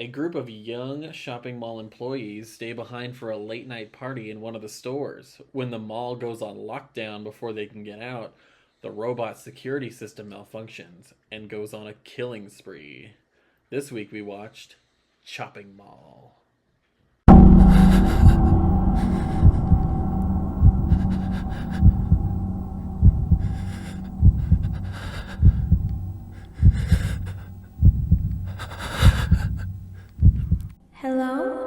A group of young shopping mall employees stay behind for a late night party in one of the stores. When the mall goes on lockdown before they can get out, the robot security system malfunctions and goes on a killing spree. This week we watched Chopping Mall. Hello?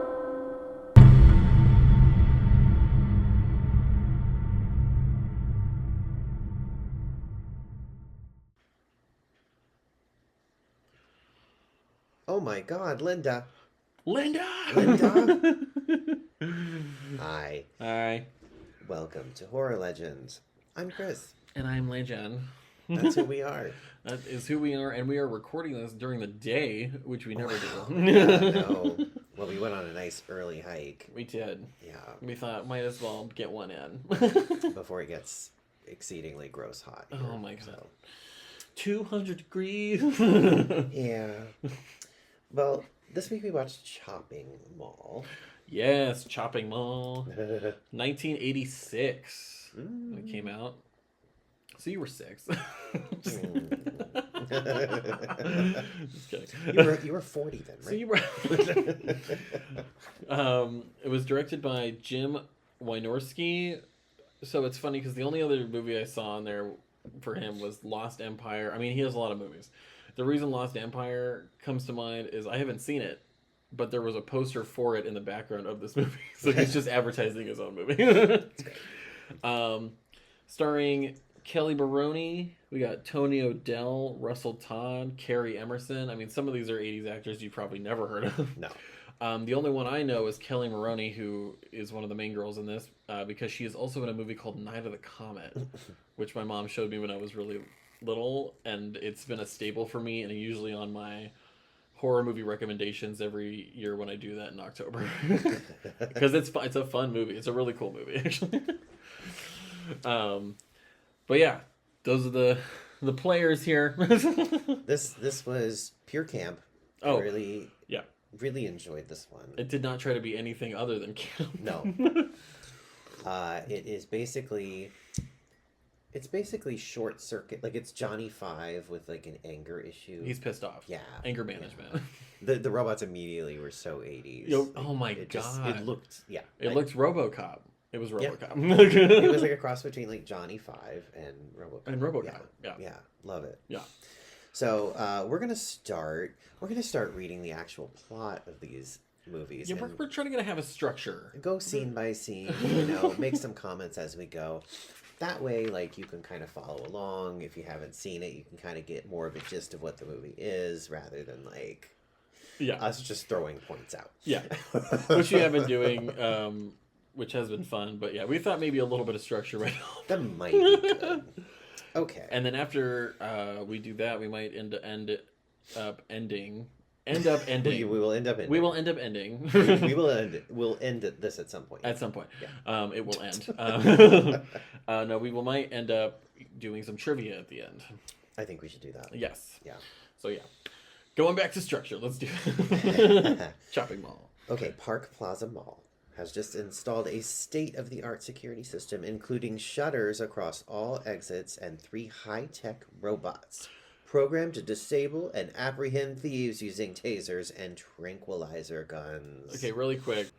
Oh my God, Linda. Linda! Linda? Hi. Hi. Welcome to Horror Legends. I'm Chris. And I'm Lejan. That's who we are. That is who we are, and we are recording this during the day, which we never do. Yeah, no. Well, we went on a nice early hike. We did. Yeah. We thought might as well get one in. Before it gets exceedingly gross hot. Here, Oh my God. So. 200 degrees. Yeah. Well, this week we watched Chopping Mall. Yes, Chopping Mall. 1986 when it came out. So you were 6. Just kidding. You were 40 then, right? So you were. It was directed by Jim Wynorski. So it's funny because the only other movie I saw on there for him was Lost Empire. I mean, he has a lot of movies. The reason Lost Empire comes to mind is I haven't seen it, but there was a poster for it in the background of this movie. So he's just advertising his own movie. Starring Kelly Baroni, we got Tony O'Dell, Russell Todd, Carrie Emerson. I mean, some of these are 80s actors you've probably never heard of. No. The only one I know is Kelly Maroney, who is one of the main girls in this, because she is also in a movie called Night of the Comet, which my mom showed me when I was really little, and it's been a staple for me, and usually on my horror movie recommendations every year when I do that in October. Because it's a fun movie. It's a really cool movie, actually. But yeah, those are the players here. This was pure camp. Oh, I really enjoyed this one. It did not try to be anything other than camp. No. It is basically short circuit. Like, it's Johnny Five with like an anger issue. He's pissed off. Yeah. Anger management. Yeah. The robots immediately were so 80s. Oh my God. It looked, yeah. It looked RoboCop. It was Yeah. RoboCop. It was like a cross between like Johnny Five and RoboCop. And RoboCop. Yeah. Yeah. Love it. Yeah. So we're gonna start reading the actual plot of these movies. Yeah, we're trying to have a structure. Go scene by scene, make some comments as we go. That way, like, you can kind of follow along. If you haven't seen it, you can kind of get more of a gist of what the movie is, rather than like us just throwing points out. Yeah, which we have been doing, which has been fun. But yeah, we thought maybe a little bit of structure right now. That might be good. Okay. And then after we do that, we might end up ending. We will end up ending. We will end up ending. We'll end this at some point. At some point. Yeah. It will end. No, might end up doing some trivia at the end. I think we should do that. Yes. Yeah. So yeah. Going back to structure, let's do it. Chopping Mall. Okay, Park Plaza Mall has just installed a state-of-the-art security system, including shutters across all exits and 3 high-tech robots, programmed to disable and apprehend thieves using tasers and tranquilizer guns. Okay, really quick.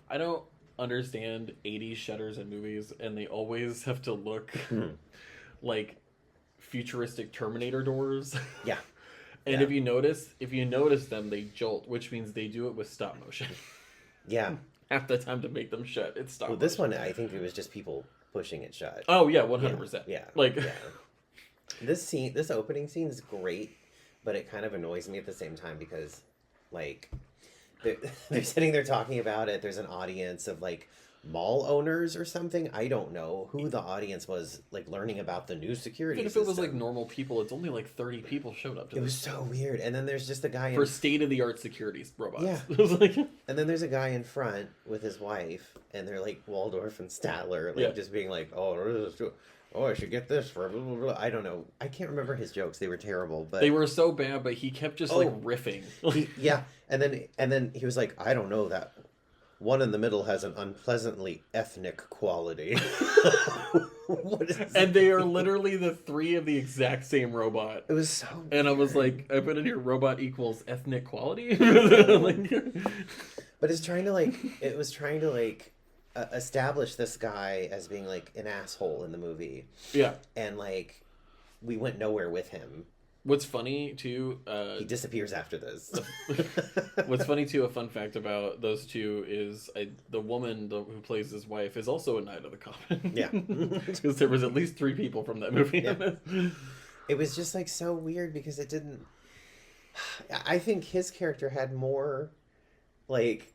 I don't understand 80s shutters in movies, and they always have to look like futuristic Terminator doors. Yeah. And if you notice them, they jolt, which means they do it with stop motion. Yeah. Half the time to make them shut, it's stop motion. This one, I think it was just people pushing it shut. Oh, yeah, 100%. Yeah. Like... Yeah. This opening scene is great, but it kind of annoys me at the same time because, like, they're sitting there talking about it. There's an audience of, like, mall owners or something. I don't know who the audience was, like, learning about the new security Even if system. it was, like, normal people, it's only, like, 30 people showed up to It was so weird. And then there's just a guy for state-of-the-art security robots. Yeah. It was like... And then there's a guy in front with his wife, and they're, like, Waldorf and Statler, like, just being like, oh, oh, I should get this for blah, blah, blah. I don't know. I can't remember his jokes. They were terrible, but They were so bad, but he kept just like riffing. yeah. And then he was like, I don't know, that one in the middle has an unpleasantly ethnic quality. What is And they are literally the three of the exact same robot. It was so And I was weird. like, I put in here robot equals ethnic quality. Like, But it was trying to like establish this guy as being like an asshole in the movie. yeah. And like we went nowhere with him. What's funny too, He disappears after this. what's funny too, a fun fact about those two is the woman who plays his wife is also a Knight of the Comet. Yeah. Because there was at least 3 people from that movie. Yeah. It was just like so weird because it didn't. I think his character had more like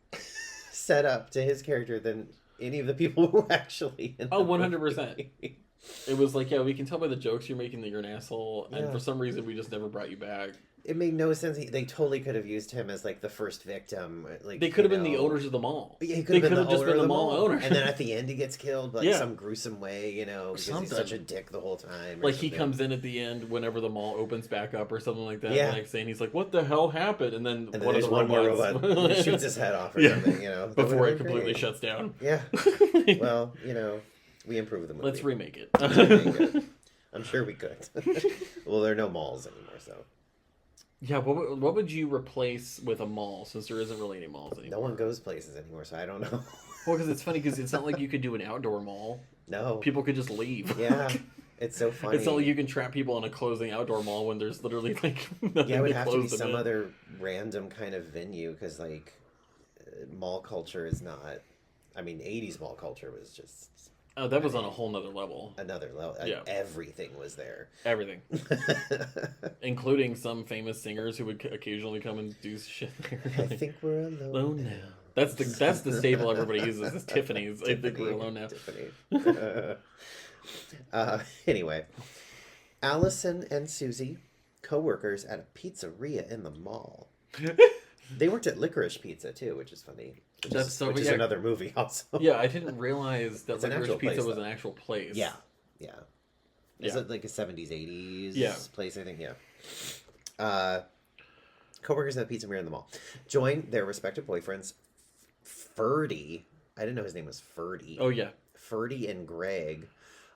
set up to his character than any of the people who were actually in Oh, the 100%. movie. It was like, yeah, we can tell by the jokes you're making that you're an asshole, and Yeah. for some reason we just never brought you back. It made no sense. They totally could have used him as like the first victim. Like They could have you been the know. owners of the mall. Yeah, he They could could have have just been the mall owner. And then at the end he gets killed, like Yeah. some gruesome way, you know, because Something. he's such a dick the whole time. or Like he something. comes in at the end whenever the mall opens back up or something like that. Yeah. Like saying he's like, "What the hell happened?" And then, And then one of there's the one more robots robot who shoots his head off or Yeah. something, you know. That before would've it been completely great. shuts down. Yeah. Well, you know, we improved the movie. Let's remake it. Let's remake it. I'm sure we could. Well, there are no malls anymore, so Yeah, what would you replace with a mall since there isn't really any malls anymore? no one goes places anymore, so I don't know. Well, because it's funny because it's not like you could do an outdoor mall. No. People could just leave. Yeah. It's so funny. It's not like you can trap people in a closing outdoor mall when there's literally like nothing Yeah, it would to have to be close them some in. other random kind of venue because, like, mall culture is not. I mean, 80s mall culture was just Oh, that was on a whole nother level. another level. Yeah. Everything was there. Everything, including some famous singers who would occasionally come and do shit there. I think we're alone Alone now. now. That's the staple everybody uses is Tiffany's. I think we're alone now. Tiffany. Anyway, Allison and Susie, co-workers at a pizzeria in the mall. They worked at Licorice Pizza too, which is funny. Which is another movie also. Yeah, I didn't realize that It's an Licorice actual Pizza place, was though. an actual place. Yeah, yeah. Is Yeah. it like a 70s, 80s Yeah. place, I think? Yeah. Co-workers at the pizzeria in the mall join their respective boyfriends, Ferdy. I didn't know his name was Ferdy. Oh yeah. Ferdy and Greg,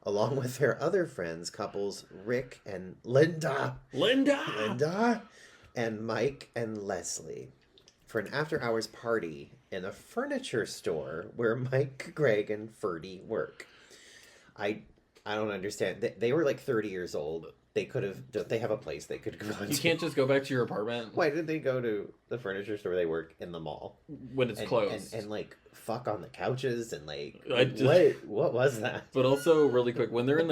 along with their other friends, couples Rick and Linda, and Mike and Leslie, for an after-hours party in a furniture store where Mike, Greg, and Ferdy work. I don't understand. They were like 30 years old. They could have. They have a place they could go You to. can't just go back to your apartment Why did they go to the furniture store they work in the mall? when it's And, closed. and like fuck on the couches and like I just- what was that? But also, really quick, when they're in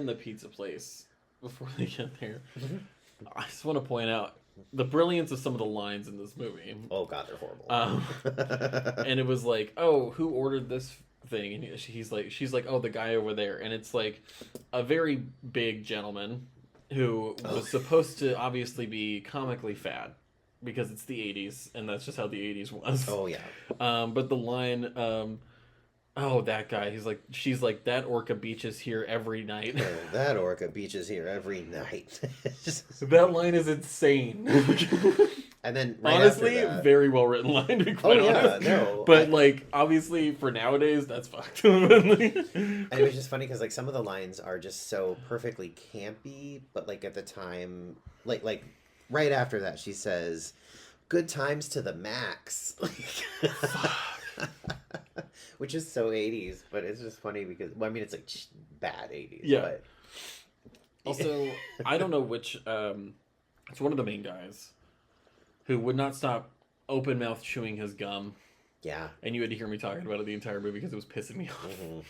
the pizza place before they get there, I just want to point out the brilliance of some of the lines in this movie. Oh god, they're horrible. And it was like, oh, who ordered this thing? And she's like, oh, the guy over there. And it's like a very big gentleman who was supposed to obviously be comically fat because it's the 80s and that's just how the 80s was. Oh yeah. But the line, oh, that guy, she's like, that orca beaches here every night. Oh, that orca beaches here every night. That line is insane. And then right Honestly, after that, very well written line, to be quite honest. no. But like, obviously, for nowadays, that's fucked. And it was just funny because like some of the lines are just so perfectly campy, but like at the time, like right after that, she says, "Good times to the max," which is so 80s, but it's just funny because well, I mean it's like bad 80s. Yeah. But... Also, I don't know which. It's one of the main guys who would not stop open mouth chewing his gum, Yeah. and you had to hear me talking about it the entire movie because it was pissing me off. Mhm.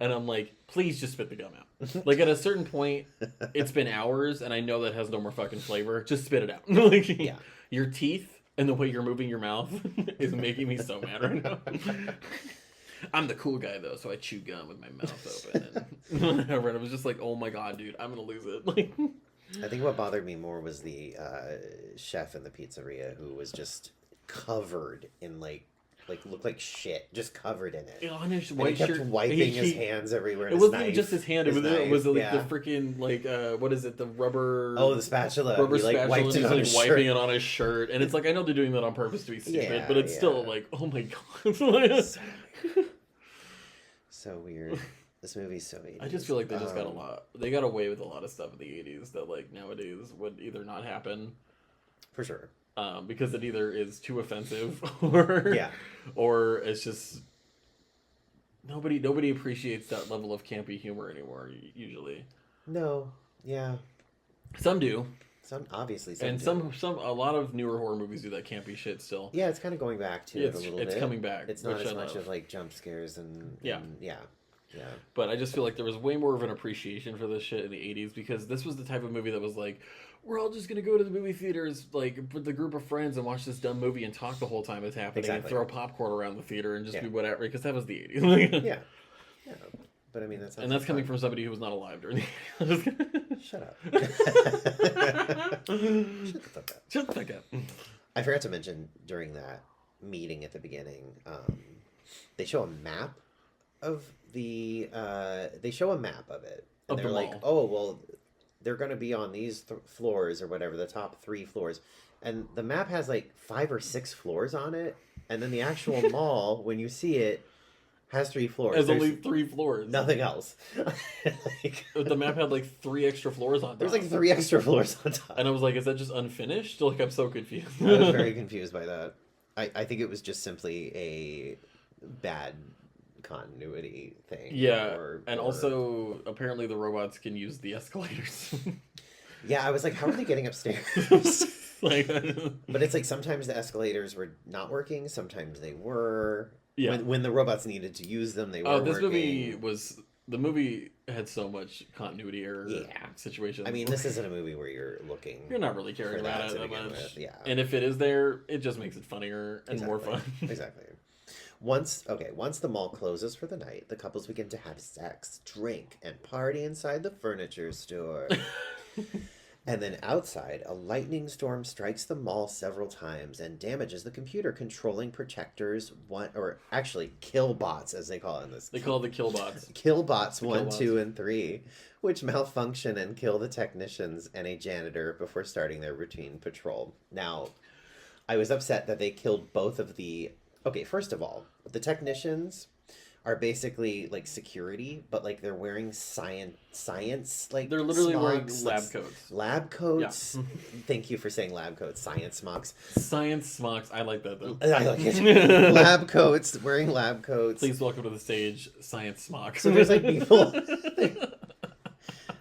And I'm like, please just spit the gum out. Like at a certain point, it's been hours, and I know that has no more fucking flavor. Just spit it out. Like, Yeah. Your teeth and the way you're moving your mouth is making me so mad right now. I'm the cool guy though, so I chew gum with my mouth open and whatever. And I was just like, oh my god, dude, I'm gonna lose it. Like, I think what bothered me more was the chef in the pizzeria who was just covered in like like looked like shit, just covered in it. On his And white he kept shirt, wiping his hands everywhere. It And wasn't his even knife, just his hand. his It knife, was like yeah. the freaking like what is it? The rubber. Oh, the spatula. Rubber He like spatula. wiped And it he's on like his wiping shirt. it on his shirt, and it's like I know they're doing that on purpose to be stupid, Yeah, but it's still yeah. like, oh my god. So weird. This movie's so 80s. I just feel like they just got a lot. They got away with a lot of stuff in the '80s that like nowadays would either not happen. For sure. Because it either is too offensive or Yeah. or it's just nobody appreciates that level of campy humor anymore usually. No. Yeah. Some do. Some obviously And do. some a lot of newer horror movies do that campy shit still. Yeah, it's kind of going back to it a little bit. It's coming back. It's not which as I much love. of like jump scares and Yeah. yeah. Yeah. But I just feel like there was way more of an appreciation for this shit in the '80s because this was the type of movie that was like, we're all just gonna go to the movie theaters like with a group of friends and watch this dumb movie and talk the whole time it's happening Exactly. and throw popcorn around the theater and just Yeah. be whatever because that was the '80s. Yeah. Yeah. But I mean that's And that's coming from somebody who was not alive during the '80s. Shut up. Shut the fuck up. Shut the fuck up. I forgot to mention during that meeting at the beginning, they show a map of the they show a map of it. And Of they're the like, mall. oh well they're gonna be on these floors or whatever, the top 3 floors. And the map has like 5 or 6 floors on it, and then the actual mall, when you see it, has 3 floors. There's There's only 3 floors. nothing else. Like, The map had like 3 extra floors on top. there's like 3 extra floors on top. And I was like, is that just unfinished? Like, I'm so confused. I was very confused by that. I think it was just simply a bad continuity thing. Yeah, and also apparently the robots can use the escalators. Yeah, I was like, how are they getting upstairs? Like, But it's like sometimes the escalators were not working, sometimes they were. yeah. When the robots needed to use them, they were Oh, this working. movie was the movie had so much continuity error situations. I mean, this isn't a movie where you're looking. You're not really caring for that about it to that begin much. with, yeah. And if it is there, it just makes it funnier and more fun. Exactly. Once the mall closes for the night, the couples begin to have sex, drink, and party inside the furniture store. And then outside, a lightning storm strikes the mall several times and damages the computer controlling protectors, or actually killbots as they call it in this. They call it the killbots. Killbots 1, Killbots. 2, and 3, which malfunction and kill the technicians and a janitor before starting their routine patrol. Now, I was upset that they killed both of the... Okay, first of all, the technicians are basically like security, but like they're wearing science like They're literally wearing smocks, lab like, coats. Lab coats. Yeah. Thank you for saying lab coats. Science smocks. Science smocks. I like that though. I like it. Lab coats. Wearing lab coats. Please welcome to the stage, Science smocks. So there's like people.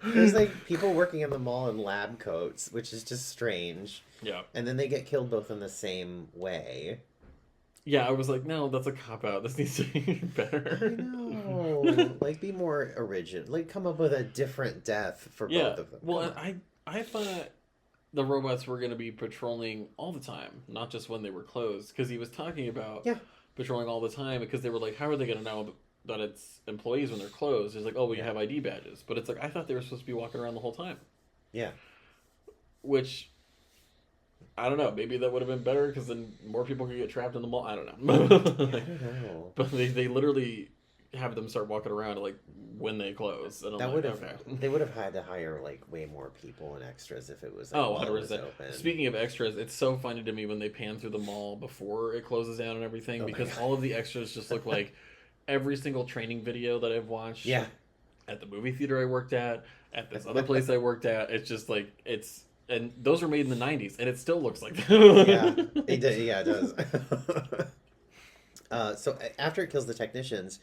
There's like people working in the mall in lab coats, which is just strange. Yeah. And then they get killed both in the same way. Yeah, I was like, no, that's a cop out. This needs to be better. I know. Like, be more original. Like, come up with a different death for both of them. Well, I thought the robots were going to be patrolling all the time, not just when they were closed. Because he was talking about patrolling all the time. Because they were like, how are they going to know that it's employees when they're closed? It's like, oh, we have ID badges. But it's like, I thought they were supposed to be walking around the whole time. Yeah. Which... I don't know. Maybe that would have been better because then more people could get trapped in the mall. I don't know. I don't know. But they literally have them start walking around like when they close. And I'm That like, would have okay. They would have had to hire like way more people and extras if it was like, Oh, while it was 100%. open. Speaking of extras, it's so funny to me when they pan through the mall before it closes down and everything Oh my because God. all of the extras just look like every single training video that I've watched. Yeah. At the movie theater I worked at this other place I worked at. It's just like and those were made in the 90s, and it still looks like that. Yeah, it does. Yeah, it does. So after it kills the technicians,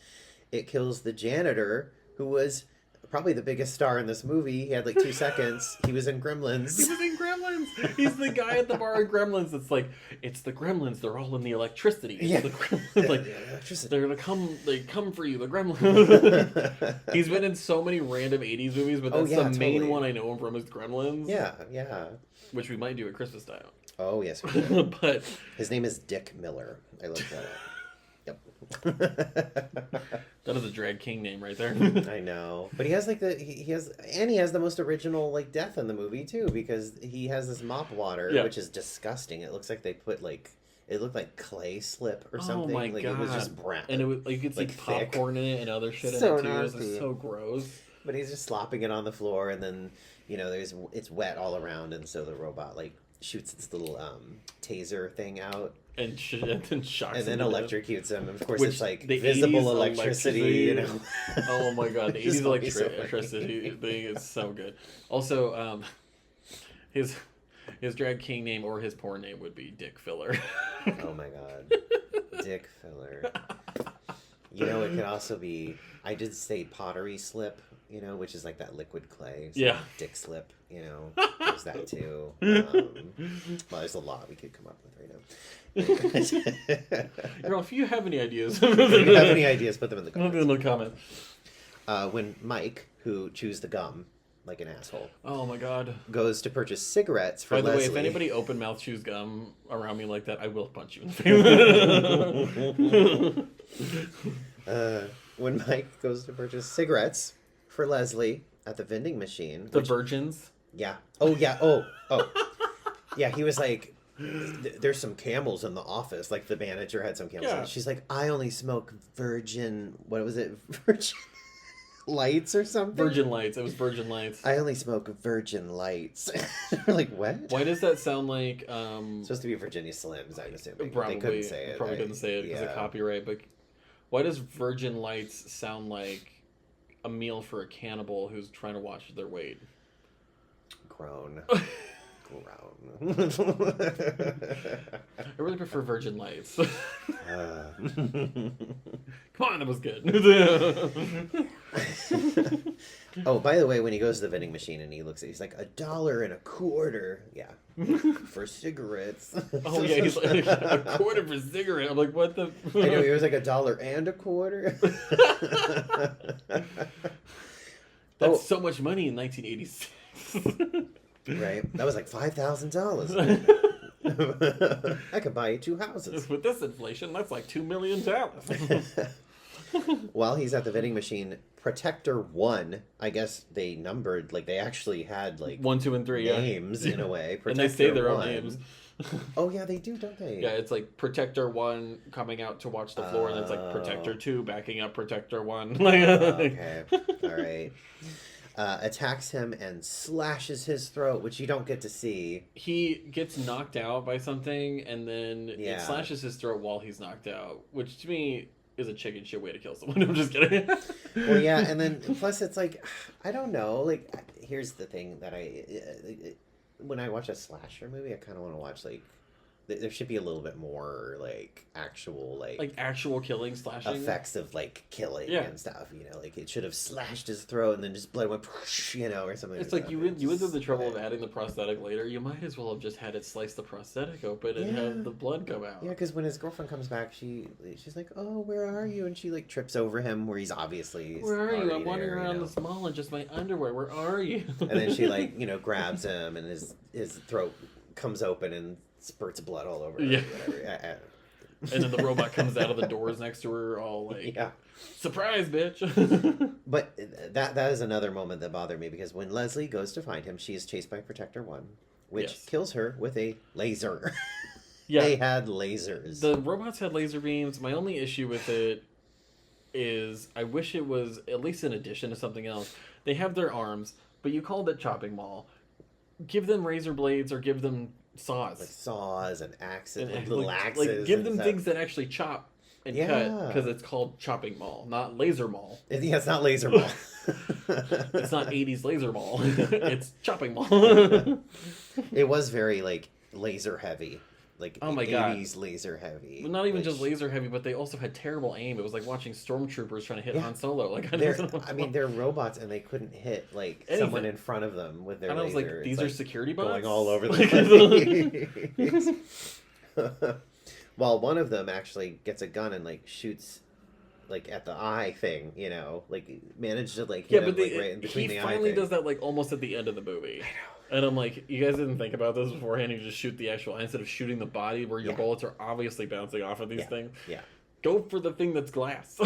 it kills the janitor, who was probably the biggest star in this movie. He had like 2 seconds. He was in Gremlins. He was in Gremlins. He's the guy at the bar in Gremlins. It's like, it's the Gremlins. They're all in the electricity. It's Yeah. the Gremlins. Like, Electricity. they're gonna come. They come for you. The Gremlins. He's been in so many random '80s movies, but that's the main totally. one I know him from is Gremlins. Yeah, yeah. Which we might do at Christmas time. Oh yes, we will. But His name is Dick Miller. I looked that up. Yep. that is a drag king name right there. I know, but he has like he has the most original like death in the movie too, because he has this mop water, Yeah. which is disgusting. It looks like they put like it looked like clay slip or Oh something. my Like god! it was just brown. And it was like you could see like thick. popcorn in it and other shit So in it too. It was nasty. just so gross. But he's just slopping it on the floor, and then it's wet all around, and so the robot like shoots its little taser thing out, And then shocks and then him to death. electrocutes him. Of course, Which it's like the visible 80s electricity. You know. Oh my god, the It's 80s always so electricity funny. thing is so good. Also, his drag king name or his porn name would be Dick Filler. Oh my god, Dick Filler. You know, it could also be. I did say pottery slip. You know, which is like that liquid clay. So Yeah. Dick slip. You know, there's that too. Well, there's a lot we could come up with right now. Girl, if you have any ideas, If you have any ideas, put them in the Leave them in comments. the comments. When Mike, who chews the gum like an asshole, Oh my god. goes to purchase cigarettes for By the Leslie. way, if anybody open mouth chews gum around me like that, I will punch you in the face. When Mike goes to purchase cigarettes for Leslie at the vending machine, The virgins. yeah, oh yeah, oh, yeah, he was like, "There's some Camels in the office." Like the manager had some Camels. Yeah. She's like, "I only smoke Virgin. What was it? Virgin Lights or something." Virgin Lights. It was Virgin Lights. I only smoke Virgin Lights. We're like, what? Why does that sound like It's supposed to be Virginia Slims, I'm assuming. probably They couldn't say it. probably couldn't say it because of copyright, but why does Virgin Lights sound like a meal for a cannibal who's trying to watch their weight? Grown. I really prefer Virgin Lights. Come on, that was good. Oh, by the way, when he goes to the vending machine and he looks at it, he's like, $1.25. Yeah. For cigarettes. Oh yeah, he's like a quarter for cigarette. I'm like, what the? I know, he was like $1.25. That's so much money in 1986. Right? That was like $5,000. I could buy you 2 houses. With this inflation, that's like $2 million. While he's at the vending machine, Protector 1, I guess they numbered, like they actually had like 1, 2, and 3, names in a way. And they say their own 1. names. Oh yeah, they do, don't they? Yeah, it's like Protector 1 coming out to watch the floor, and it's like Protector 2 backing up Protector 1. Okay, all right. Attacks him and slashes his throat, which you don't get to see. He gets knocked out by something, and then Yeah. it slashes his throat while he's knocked out, which to me is a chicken shit way to kill someone. I'm just kidding. Well, yeah, and then plus it's like, I don't know. Like, here's the thing that when I watch a slasher movie, I kind of want to watch like there should be a little bit more like actual like actual killing, slashing effects of like killing Yeah. and stuff. You know, like it should have slashed his throat and then just blood went, you know, or something. It's like like that. you went through the trouble of adding the prosthetic later. You might as well have just had it slice the prosthetic open and Yeah. have the blood come out. Yeah, because when his girlfriend comes back, she's like, "Oh, where are you?" And she like trips over him where he's obviously Where are you? already I'm wandering there, around you know? this mall in just my underwear. Where are you? And then she like grabs him and his throat comes open and spurts blood all over. Yeah. Or whatever. And then the robot comes out of the doors next to her, all like, Yeah. "Surprise, bitch!" But that is another moment that bothered me because when Leslie goes to find him, she is chased by Protector 1, which Yes. kills her with a laser. Yeah, They had lasers. the robots had laser beams. My only issue with it is I wish it was at least an addition to something else. They have their arms, but you called it chopping mall. Give them razor blades or give them saws. Like saws and axes, And, like little like, axes. give and them stuff. things that actually chop and cut, Yeah. because it's called chopping mall, not laser mall. Yeah, it's not laser ball. It's not 80s laser mall. It's chopping mall. It was very like laser heavy, like Oh my God. 80s laser heavy. Not even Like, just laser heavy, but they also had terrible aim. It was like watching stormtroopers trying to hit Yeah. Han Solo. Like they're robots and they couldn't hit like Anything. someone in front of them with their and I was laser. like, It's, these are security bots going all over Like, the place. While one of them actually gets a gun and like shoots like at the eye thing, like managed to like hit Yeah, but him, like, right in between he the eye finally thing. does that like almost at the end of the movie. And I'm like, you guys didn't think about this beforehand. You just shoot the actual eye instead of shooting the body where your Yeah. bullets are obviously bouncing off of these things. Yeah. Go for the thing that's glass.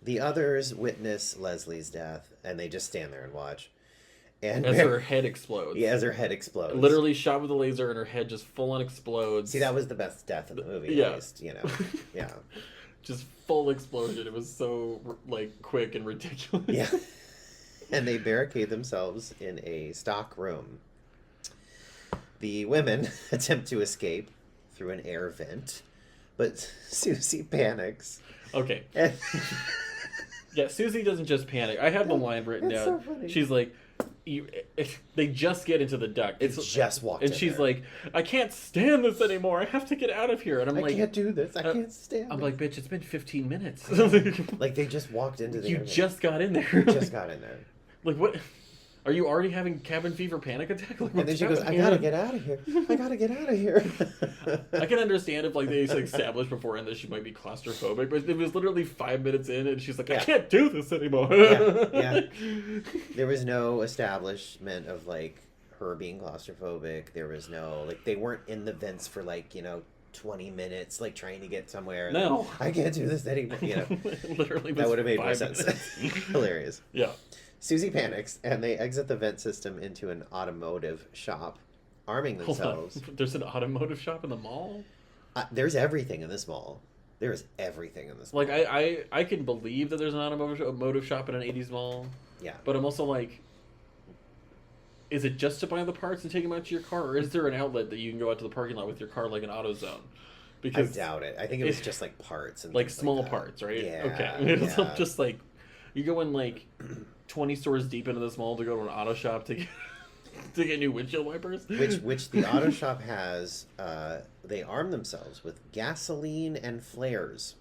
The others witness Leslie's death and they just stand there and watch. And as her head explodes. Yeah, as her head explodes. Literally shot with a laser and her head just full on explodes. See, that was the best death in the movie, Yeah. at least, you know. Yeah. Just full explosion. It was so, like, quick and ridiculous. Yeah. And they barricade themselves in a stock room. The women attempt to escape through an air vent, but Susie panics. Okay. And Yeah, Susie doesn't just panic. I have the line written It's down. so funny. She's like, they just get into the duct. It's just walked and in she's there. like, I can't stand this anymore. I have to get out of here. And I'm I like, can't do this. I can't stand I'm it. like, bitch, it's been 15 minutes. Like, they just walked into the You air vent. just got in there. Just got in there. Like, what? Are you already having cabin fever panic attack? Like, And then she goes, I gotta get out of here. I gotta get out of here. I can understand if, like, they established beforehand that she might be claustrophobic, but it was literally 5 minutes in, and she's like, I Yeah. can't do this anymore. Yeah. There was no establishment of, like, her being claustrophobic. There was no, like, they weren't in the vents for, like, 20 minutes, like, trying to get somewhere. No. I can't do this anymore. Literally, That would have made more 5 sense. minutes. Hilarious. Yeah. Susie panics, and they exit the vent system into an automotive shop, arming Hold on. themselves. There's an automotive shop in the mall? There's everything in this mall. There is everything in this mall. Like, I can believe that there's an automotive shop in an 80s mall, Yeah. but I'm also like, is it just to buy the parts and take them out to your car, or is there an outlet that you can go out to the parking lot with your car, like an AutoZone? I doubt it. I think it was just, like, parts. And like things small like that. parts, right? Yeah. Okay. It's Yeah. just like, you go in, like, 20 stores deep into this mall to go to an auto shop to get new windshield wipers. Which the auto shop has. They arm themselves with gasoline and flares.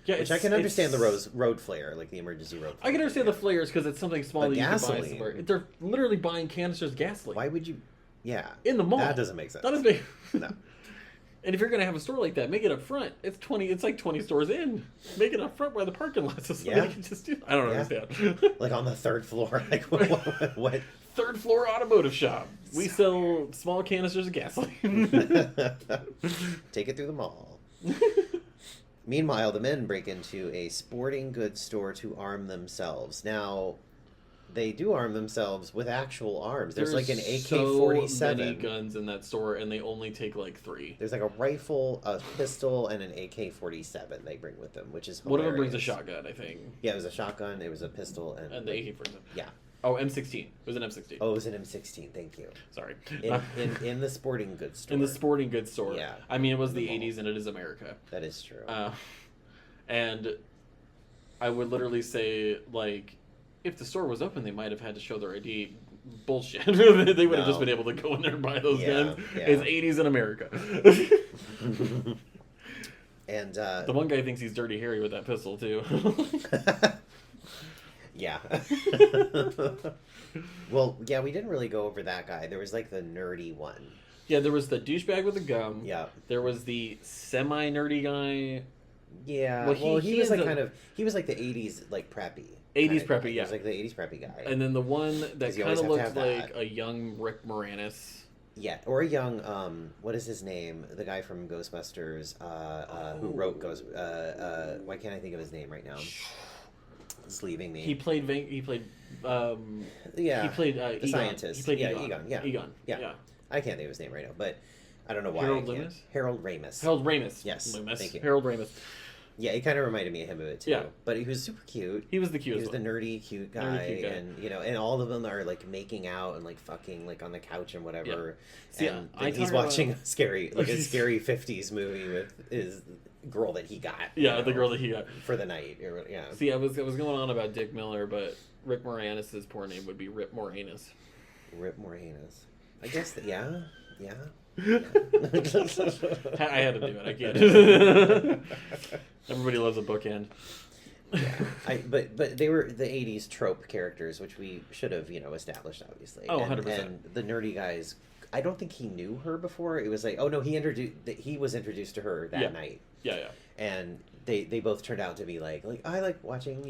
Yeah, Which I can understand the road flare, like the emergency road flare. I can understand the flares because it's something small But that you can buy gasoline. somewhere. They're literally buying canisters of gasoline. Why would you? Yeah. In the mall. That doesn't make sense. Not as big. No. And if you're gonna have a store like that, make it up front. It's like 20 stores in. Make it up front by the parking lot so somebody can just do. I don't understand. Like on the third floor. Like what? Third floor automotive shop. We sell small canisters of gasoline. Take it through the mall. Meanwhile, the men break into a sporting goods store to arm themselves. Now, they do arm themselves with actual arms. There's like an AK-47. So many guns in that store, and they only take like 3. There's like a rifle, a pistol, and an AK-47 they bring with them, which is hilarious. One of them brings a shotgun, I think. Yeah, it was a shotgun, it was a pistol, And the AK-47. Yeah. Oh, M16. It was an M16. Oh, it was an M16, thank you. Sorry. In the sporting goods store. In the sporting goods store. Yeah. I mean, it was the mall. 80s, and it is America. That is true. And I would literally say, like, if the store was open, they might have had to show their ID. Bullshit. They would have just been able to go in there and buy those guns. Yeah. It's 80s in America. And the one guy thinks he's Dirty Harry with that pistol, too. Yeah. Well, yeah, we didn't really go over that guy. There was like the nerdy one. Yeah, there was the douchebag with the gum. Yeah. There was the semi-nerdy guy. Yeah. Well, Well, he was like ends up- he was like the 80s like preppy. 80s kinda guy. preppy, He yeah. was like the 80s preppy guy. And then the one 'Cause that you kind always of have to looked have like that. a young Rick Moranis. Yeah, or a young what is his name? The guy from Ghostbusters who wrote Ghost why can't I think of his name right now? It's leaving me. He played yeah. He played the Egon. scientist. He played yeah, Egon. Yeah. Egon. Yeah. I can't think of his name right now, but I don't know why. Harold I can't. Ramis? Harold Ramis. Harold Ramis. Yes, Ramis. thank you. Harold Ramis. Yeah, it kind of reminded me of him a bit too. Yeah. But he was super cute. He was the He cutest was the one. nerdy, cute guy, Nerdy, cute guy. and and all of them are like making out and like fucking like on the couch and whatever. See, and I then he's talk watching about- a scary 50s movie with his girl that he got. Yeah, the girl that he got. for the night. Yeah. See, I was going on about Dick Miller, but Rick Moranis' poor name would be Rip Moranis. Rip Moranis. I guess that. Yeah. Yeah. I had to do it. I can't. Everybody loves a bookend. Yeah, but they were the '80s trope characters, which we should have established obviously. Oh, and, 100%. And the nerdy guys, I don't think he knew her before. It was like, oh no, he was introduced to her that night, Yeah. and they both turned out to be like I like watching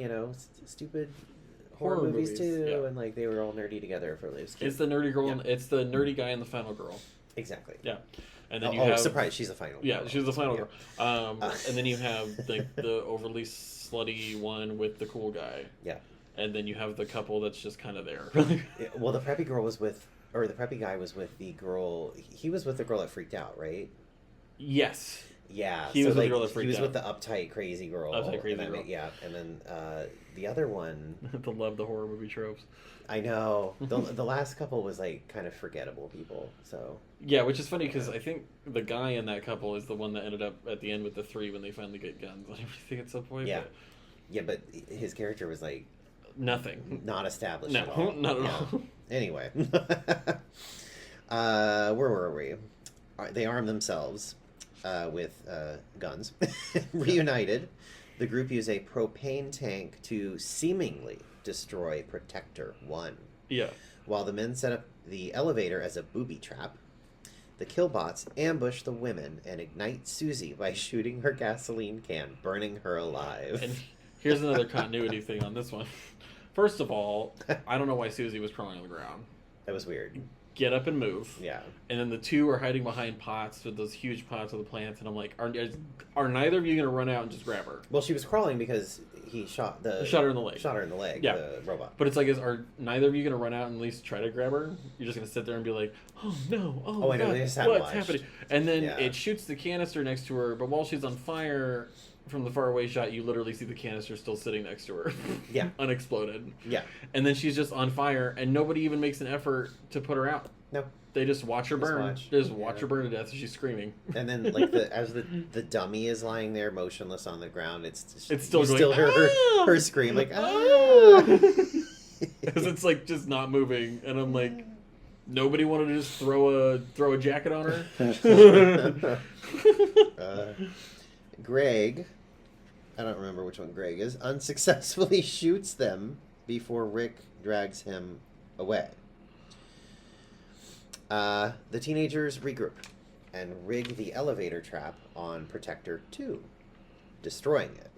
stupid horror movies too, yeah. and like they were all nerdy together for lives. It's the nerdy girl. Yeah. It's the nerdy guy and the final girl. Exactly. Yeah. And then Oh, you have surprise! She's the final. Yeah, girl. she's the final Yeah. girl. And then you have the overly slutty one with the cool guy. Yeah. and then you have the couple that's just kind of there. Yeah, well, the preppy girl was with, or the preppy guy was with the girl. He was with the girl that freaked out, right? Yes. Yeah, He was with the girl that freaked he was out. with the uptight crazy girl. Uptight crazy girl. Yeah, and then the other one. the horror movie tropes. I know the last couple was like kind of forgettable people. So yeah, which is funny because I think the guy in that couple is the one that ended up at the end with the three when they finally get guns and everything at some point. Yeah, but yeah, but his character was like nothing, not established. No, at all. not at all. Anyway, where were we? They arm themselves with guns. Reunited, the group use a propane tank to seemingly destroy Protector 1. Yeah. While the men set up the elevator as a booby trap, the killbots ambush the women and ignite Susie by shooting her gasoline can, burning her alive. And here's another continuity thing on this one. First of all, I don't know why Susie was crawling on the ground. That was weird. Get up and move. Yeah. And then the two are hiding behind pots with those huge pots of the plants, and I'm like, are neither of you going to run out and just grab her? Well, she was crawling because he shot her in the leg. Shot her in the leg. Yeah. The robot. But it's like, are neither of you going to run out and at least try to grab her? You're just going to sit there and be like, oh no, oh I know, God, they just what's watched. happening? And then Yeah. it shoots the canister next to her, but while she's on fire, from the faraway shot, you literally see the canister still sitting next to her. Yeah. Unexploded. Yeah. And then she's just on fire, and nobody even makes an effort to put her out. No. They just watch her burn. They just watch Yeah. her burn to death as she's screaming. And then, like as the dummy is lying there motionless on the ground, it's still you going, still hear "Ah!" her scream like ah. Because it's like just not moving, and I'm like, nobody wanted to just throw a jacket on her. Greg, I don't remember which one Greg is, unsuccessfully shoots them before Rick drags him away. The teenagers regroup and rig the elevator trap on Protector 2, destroying it.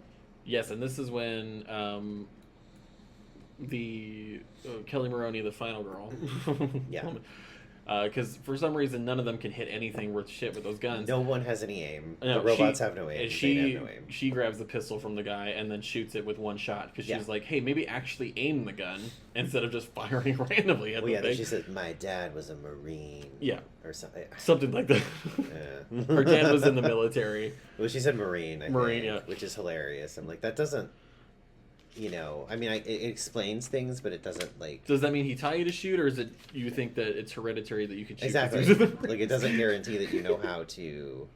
Yes, and this is when the Kelly Maroney, the final girl. Yeah. Because for some reason, none of them can hit anything worth shit with those guns. No one has any aim. No, the robots have no aim. And They have no aim. she grabs the pistol from the guy and then shoots it with one shot because she's like, hey, maybe actually aim the gun instead of just firing randomly at the Then thing. she said, my dad was a Marine. Yeah. Or something. Something like that. Yeah. Her dad was in the military. Well, she said Marine, I Marine, think, yeah. which is hilarious. I'm like, that doesn't, I mean, it explains things, but it doesn't, like... Does that mean he taught you to shoot, or is it you think that it's hereditary that you can shoot? Exactly. Like, it doesn't guarantee that you know how to...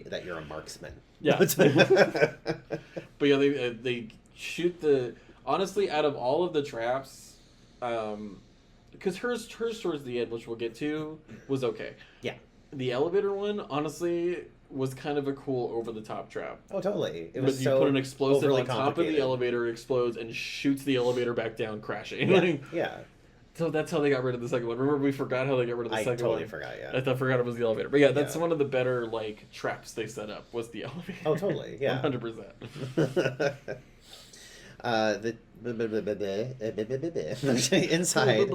that you're a marksman. Yeah. But yeah, they shoot the... Honestly, out of all of the traps, because hers towards the end, which we'll get to, was okay. Yeah. The elevator one, honestly, was kind of a cool over-the-top trap. Oh, totally. It But was you so put an explosive overly on top of the complicated. elevator, it explodes, and shoots the elevator back down, crashing. Yeah, Like, yeah. so that's how they got rid of the second one. Remember, we forgot how they got rid of the I second totally one? forgot, yeah. I forgot it was the elevator. But yeah, that's Yeah. one of the better, like, traps they set up, was the elevator. Oh, totally, yeah. 100%. Inside.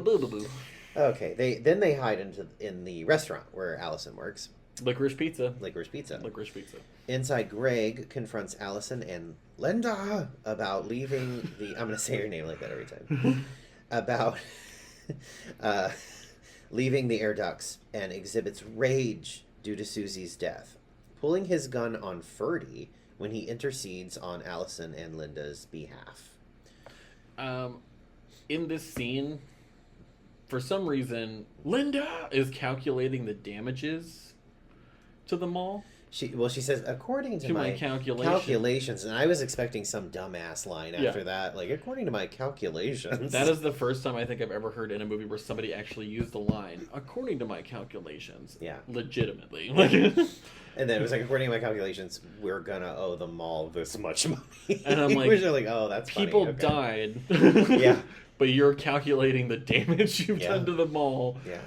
Okay, they hide in the restaurant where Allison works. Licorice pizza. Licorice Pizza. Licorice pizza. Inside, Greg confronts Allison and Linda about leaving the... I'm going to say her name like that every time. About leaving the air ducts and exhibits rage due to Susie's death, pulling his gun on Ferdy when he intercedes on Allison and Linda's behalf. In this scene, for some reason, Linda is calculating the damages to the mall. She says, according to my calculations, and I was expecting some dumbass line after that, like, according to my calculations. That is the first time I think I've ever heard in a movie where somebody actually used the line, according to my calculations. Yeah. Legitimately. And then it was like, according to my calculations, we're gonna owe the mall this much money. And I'm like, which are like, oh, that's funny. people Okay. died. Yeah. But you're calculating the damage you've Yeah. done to the mall. Yeah.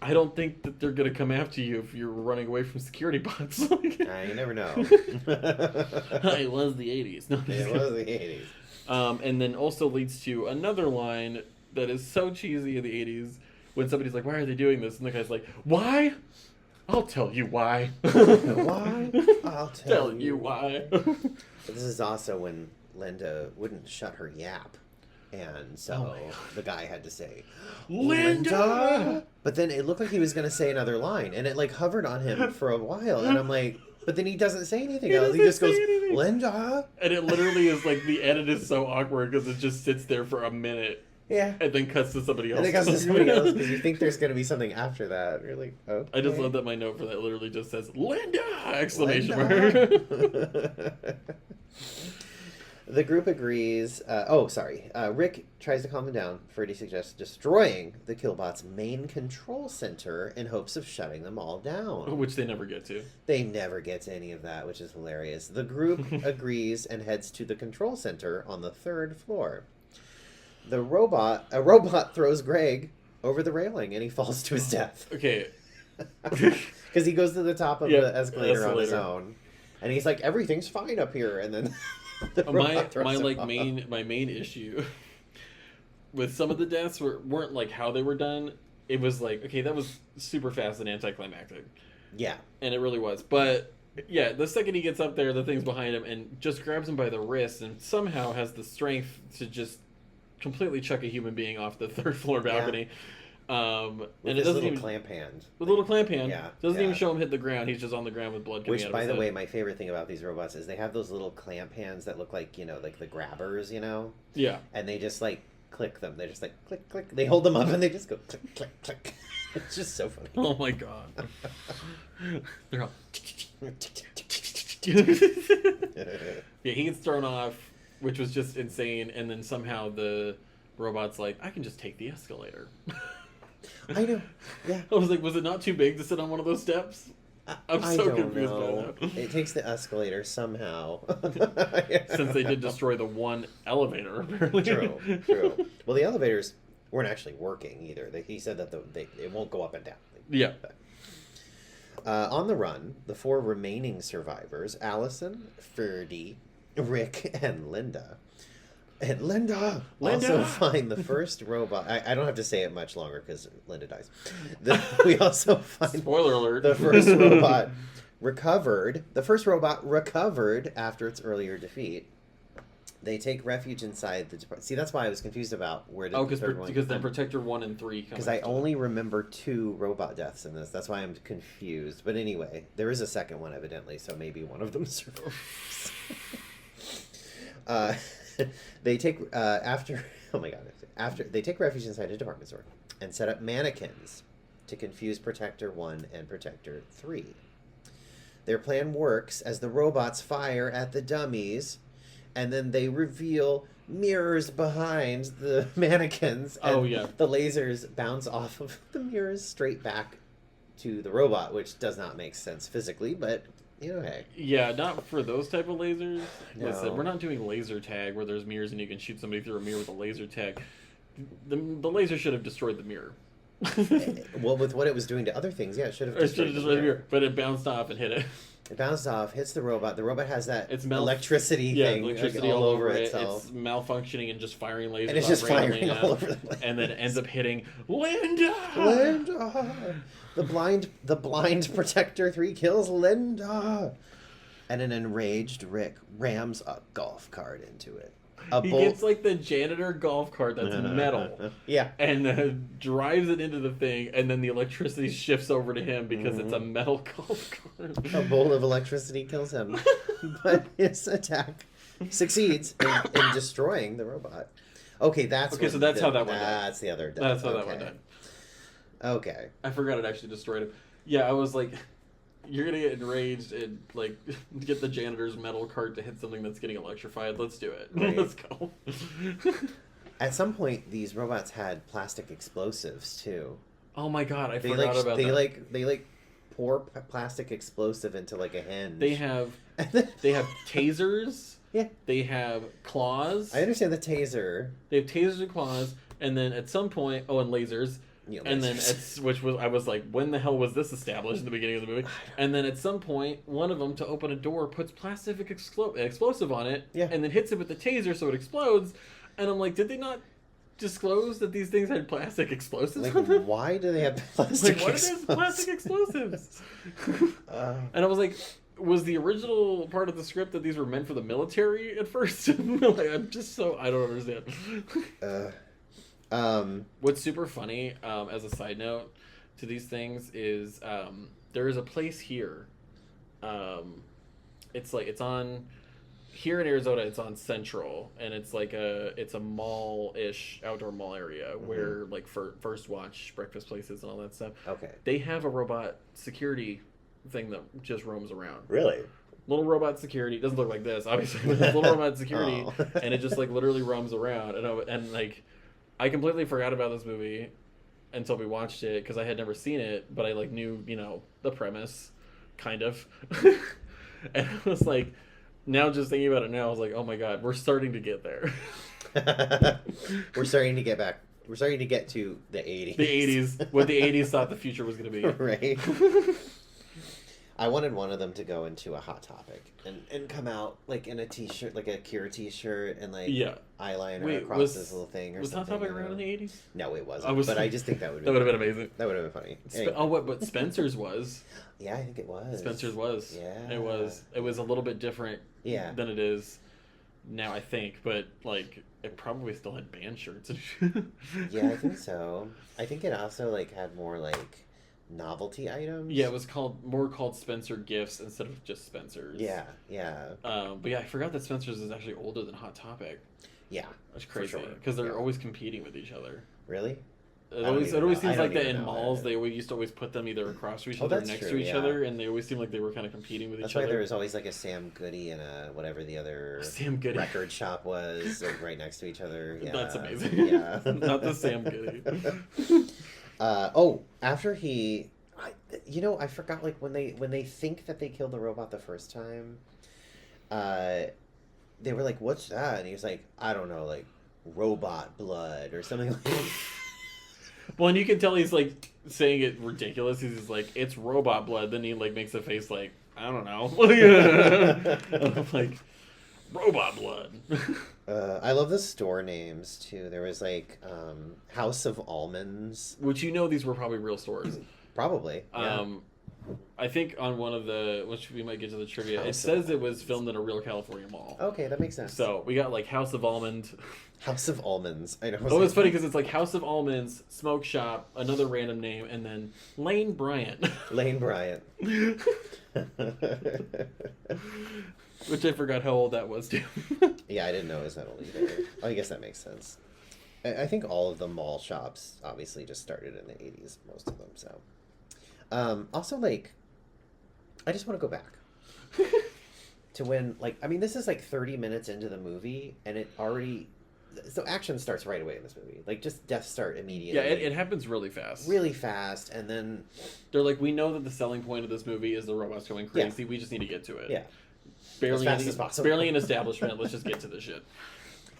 I don't think that they're going to come after you if you're running away from security bots. You never know. It was the 80s. No, It was the 80s. and then also leads to another line that is so cheesy in the 80s when somebody's like, why are they doing this? And the guy's like, why? I'll tell you why. Why? I'll tell you why. But this is also when Linda wouldn't shut her yap. And so Oh my God. the guy had to say, Linda! But then it looked like he was going to say another line, and it like hovered on him for a while, and I'm like, but then he doesn't say anything else. He just goes, Linda! And it literally is like, the edit is so awkward because it just sits there for a minute. Yeah. And then cuts to somebody else. And it cuts to somebody else because you think there's going to be something after that. You're like, okay. I just love that my note for that literally just says, Linda! Exclamation Linda! mark. The group agrees. Rick tries to calm them down. Freddy suggests destroying the Killbot's main control center in hopes of shutting them all down. Which they never get to. They never get to any of that, which is hilarious. The group agrees and heads to the control center on the 3rd floor. A robot throws Greg over the railing and he falls to his death. Okay. Because he goes to the top of the escalator on his own. And he's like, everything's fine up here. And then my main issue with some of the deaths weren't like how they were done. It was like, okay, that was super fast and anticlimactic. Yeah. And it really was. But yeah, the second he gets up there, the thing's behind him and just grabs him by the wrist and somehow has the strength to just completely chuck a human being off the 3rd floor balcony. With and his it doesn't little even clamp hand. with a little clamp hand. Yeah. Doesn't even show him hit the ground. He's just on the ground with blood coming out of his Which, by the head. way, my favorite thing about these robots is they have those little clamp hands that look like, like the grabbers, Yeah. And they just like click them. They just like click, click. They hold them up and they just go click, click, click. It's just so funny. Oh my god. They're all... Yeah, he gets thrown off, which was just insane, and then somehow the robot's like, I can just take the escalator. I know. Yeah. I was like, was it not too big to sit on one of those steps? I'm I so don't confused know. by that. It takes the escalator somehow. Since they did destroy the one elevator, apparently. True. Well, the elevators weren't actually working either. He said that it won't go up and down. Yeah. On the run, the 4 remaining survivors, Allison, Ferdy, Rick, and Linda, also find the first robot. I don't have to say it much longer because Linda dies. We also find... Spoiler alert. The first robot recovered. The first robot recovered after its earlier defeat. They take refuge inside the department. See, that's why I was confused about where did the third one... because then Protector 1 and 3 come. Because I only remember 2 robot deaths in this. That's why I'm confused. But anyway, there is a second one, evidently, so maybe one of them survives. They take they take refuge inside a department store and set up mannequins to confuse Protector 1 and Protector 3. Their plan works as the robots fire at the dummies, and then they reveal mirrors behind the mannequins. And the lasers bounce off of the mirrors straight back to the robot, which does not make sense physically, but hey. Yeah, not for those type of lasers. No. Listen, we're not doing laser tag where there's mirrors and you can shoot somebody through a mirror with a laser tag. The laser should have destroyed the mirror. Well, with what it was doing to other things, yeah, it should have destroyed the mirror. But it bounced off and hit it. It bounced off, hits the robot. The robot has that electricity thing electricity all over itself. It's malfunctioning and just firing lasers. And it's just firing all over the place. And then it ends up hitting Linda! The blind Protector 3 kills Linda! And an enraged Rick rams a golf cart into it. He gets like the janitor golf cart that's metal. Yeah. And drives it into the thing, and then the electricity shifts over to him because it's a metal golf cart. A bolt of electricity kills him. But his attack succeeds in destroying the robot. Okay, so that's how that went down. That's the other death. That's how that went down. Okay. I forgot it actually destroyed him. Yeah, I was like... You're gonna get enraged and like get the janitor's metal cart to hit something that's getting electrified. Let's do it. Right. Let's go. At some point, these robots had plastic explosives too. Oh my god, I forgot about that. They pour plastic explosive into like a hinge. They have tasers. Yeah. They have claws. I understand the taser. They have tasers and claws, and then at some point, and lasers. Yeah, and then I was like, when the hell was this established in the beginning of the movie? And then at some point, one of them, to open a door, puts plastic explosive on it, and then hits it with the taser so it explodes. And I'm like, did they not disclose that these things had plastic explosives on them? Why do they have plastic explosives? What are plastic explosives? And I was like, was the original part of the script that these were meant for the military at first? Like, I'm just so I don't understand. What's super funny, as a side note to these things, is there is a place here. It's on here in Arizona. It's on Central, and it's like it's a mall-ish outdoor mall area where like for First Watch breakfast places and all that stuff. Okay. They have a robot security thing that just roams around. Really? Little robot security. It doesn't look like this, obviously, but it's little robot security, and it just like literally roams around. And like, I completely forgot about this movie until we watched it because I had never seen it, but I like knew, the premise, kind of. And I was like, now just thinking about it now, I was like, oh my god, we're starting to get there. We're starting to get back. We're starting to get to the 80s. The 80s. What the 80s thought the future was going to be. Right. I wanted one of them to go into a Hot Topic and come out like in a t-shirt, like a Cure t-shirt and like eyeliner across this little thing or something. Was Hot Topic around in the 80s? No, it wasn't. But I just think that would have been amazing. That would have been funny. Anyway. But Spencer's was. Yeah, I think it was. Spencer's was. Yeah. It was. It was a little bit different than it is now, I think. But like, it probably still had band shirts. Yeah, I think so. I think it also like had more like novelty items. Yeah, it was more called Spencer Gifts instead of just Spencer's. Yeah. But yeah, I forgot that Spencer's is actually older than Hot Topic. Yeah, that's crazy because they're always competing with each other. Really? It always seems like that in malls. They used to always put them either across to each other or next to each other, and they always seem like they were kind of competing with each other. That's why there was always like a Sam Goody and a whatever the other Sam Goody record shop was, like, right next to each other. Yeah. That's amazing. Yeah, not the Sam Goody. After he, I forgot, like when they think that they killed the robot the first time, they were like, "What's that?" And he was like, "I don't know, like robot blood or something like that." Well, and you can tell he's like saying it ridiculous. He's like, "It's robot blood." Then he like makes a face like, "I don't know." I'm like, robot blood. I love the store names too. There was like House of Almonds, which these were probably real stores. Probably. Yeah. I think on one of the, which we might get to the trivia, it says it was filmed in a real California mall. Okay, that makes sense. So we got like House of Almond. House of Almonds. I know. It's funny because it's like House of Almonds, Smoke Shop, another random name, and then Lane Bryant. Lane Bryant. Which I forgot how old that was too. Yeah, I didn't know it was that old either. I guess that makes sense. I think all of the mall shops obviously just started in the 80s, most of them, so. Also, like, I just want to go back to when, like, I mean, this is like 30 minutes into the movie, and it already, so action starts right away in this movie. Like, just death start immediately. Yeah, it happens really fast. Really fast, and then... They're like, we know that the selling point of this movie is the robots going crazy. Yeah. We just need to get to it. Yeah. Barely as fast as possible. Barely an establishment. Let's just get to this shit.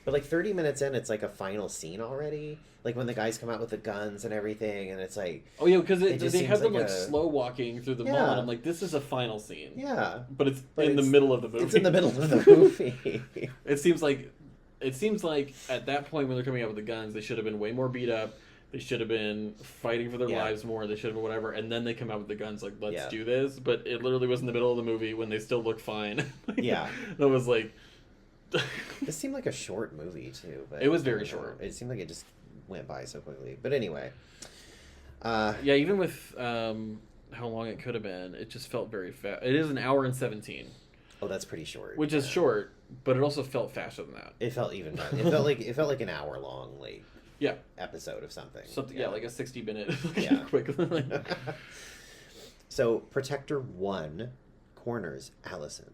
But like 30 minutes in, it's like a final scene already. Like when the guys come out with the guns and everything, and it's like... Oh yeah, because they have them like slow walking through the mall, and I'm like, this is a final scene. Yeah. But it's in the middle of the movie. It's in the middle of the movie. It seems like at that point when they're coming out with the guns, they should have been way more beat up. They should have been fighting for their lives more. They should have been whatever. And then they come out with the guns like, let's do this. But it literally was in the middle of the movie when they still look fine. Yeah. That was like... This seemed like a short movie too. But it was very short. It seemed like it just went by so quickly. But anyway. Yeah, even with how long it could have been, it just felt very fast. It is an hour and 17. Oh, that's pretty short. Which is short, but it also felt faster than that. It felt even better. It felt like an hour long, like... Yeah, episode of something. Yeah, like a 60-minute. Yeah, quick. So Protector 1 corners Allison,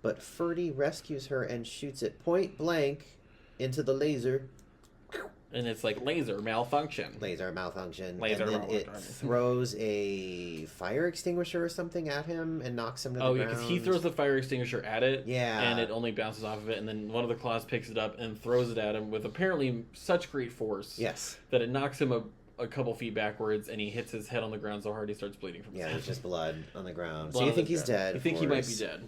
but Ferdy rescues her and shoots it point blank into the laser. And it's like laser malfunction. And then it throws a fire extinguisher or something at him and knocks him to the ground. Oh, yeah, because he throws the fire extinguisher at it. Yeah. And it only bounces off of it. And then one of the claws picks it up and throws it at him with apparently such great force. Yes. That it knocks him a couple feet backwards, and he hits his head on the ground so hard he starts bleeding from his head. There's just blood on the ground. So you think he's dead. You think he might be dead.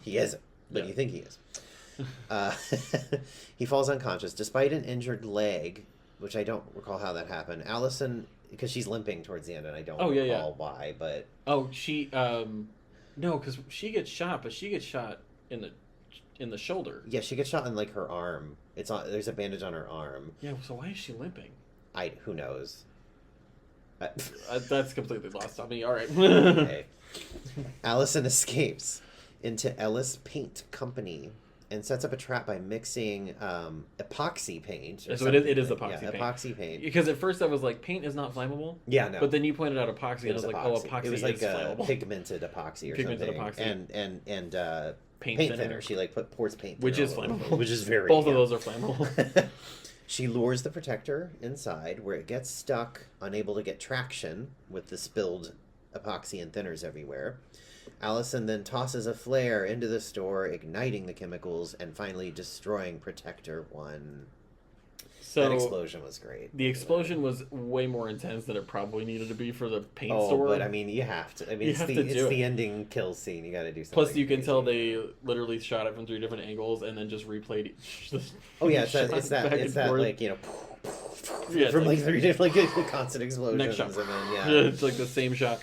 He isn't, but you think he is. He falls unconscious despite an injured leg, which I don't recall how that happened. Allison, because she's limping towards the end, and I don't recall why, but... Oh, she... No, because she gets shot, but she gets shot in the shoulder. Yeah, she gets shot in like her arm. It's on. There's a bandage on her arm. Yeah, so why is she limping? Who knows? That's completely lost on me. All right. Okay. Allison escapes into Ellis Paint Company and sets up a trap by mixing epoxy paint. So it is epoxy yeah, paint. Epoxy paint. Because at first I was like, paint is not flammable. Yeah, no. But then you pointed out epoxy, and I was like, oh, epoxy It was like is flammable. pigmented epoxy or Pigmented something. epoxy. And paint thinner. She like pours paint which thinner is all over flammable. it, which is very Both of those are flammable. She lures the protector inside, where it gets stuck, unable to get traction with the spilled epoxy and thinners everywhere. Allison then tosses a flare into the store, igniting the chemicals and finally destroying Protector 1. So that explosion was great. The explosion was way more intense than it probably needed to be for the paint Oh, store. but I mean, you have to. I mean, it's the ending kill scene. You got to do something. Plus, you can crazy. tell they literally shot it from 3 different angles and then just replayed. Oh yeah, it's that like, you know, yeah, from like 3 different like constant explosions. Next shot. And then, Yeah, it's like the same shot.